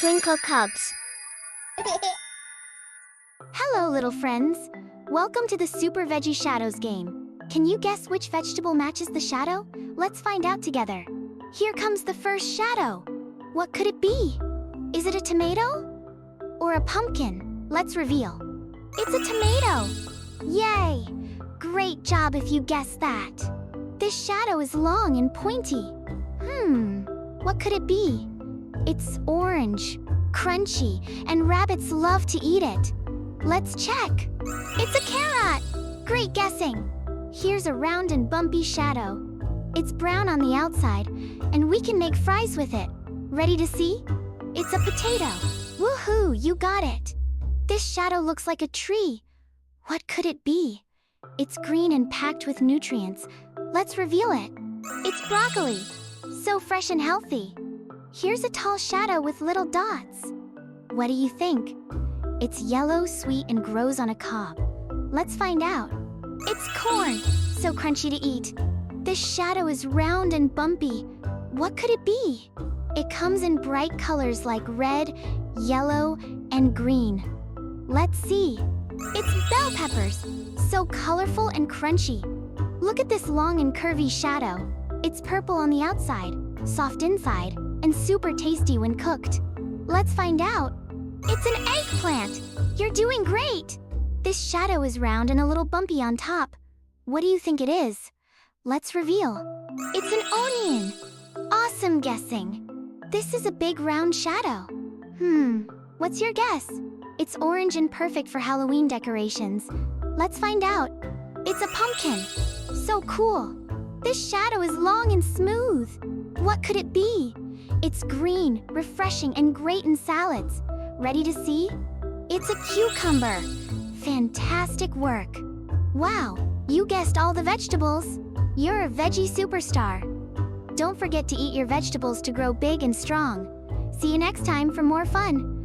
TwinkleCubs. Hello, little friends. Welcome to the Super Veggie Shadows game. Can you guess which vegetable matches the shadow? Let's find out together. Here comes the first shadow. What could it be? Is it a tomato? Or a pumpkin? Let's reveal. It's a tomato! Yay! Great job if you guessed that. This shadow is long and pointy. What could it be? It's orange, crunchy, and rabbits love to eat it. Let's check. It's a carrot! Great guessing. Here's a round and bumpy shadow. It's brown on the outside, and we can make fries with it. Ready to see? It's a potato. Woohoo, you got it. This shadow looks like a tree. What could it be? It's green and packed with nutrients. Let's reveal it. It's broccoli. So fresh and healthy. Here's a tall shadow with little dots. What do you think? It's yellow, sweet, and grows on a cob. Let's find out. It's corn, so crunchy to eat. This shadow is round and bumpy. What could it be? It comes in bright colors like red, yellow, and green. Let's see. It's bell peppers, so colorful and crunchy. Look at this long and curvy shadow. It's purple on the outside, soft inside, and super tasty when cooked. Let's find out. It's an eggplant! You're doing great! This shadow is round and a little bumpy on top. What do you think it is? Let's reveal. It's an onion! Awesome guessing! This is a big round shadow. What's your guess? It's orange and perfect for Halloween decorations. Let's find out. It's a pumpkin! So cool! This shadow is long and smooth. What could it be? It's green, refreshing, and great in salads. Ready to see? It's a cucumber. Fantastic work. Wow, you guessed all the vegetables. You're a veggie superstar. Don't forget to eat your vegetables to grow big and strong. See you next time for more fun.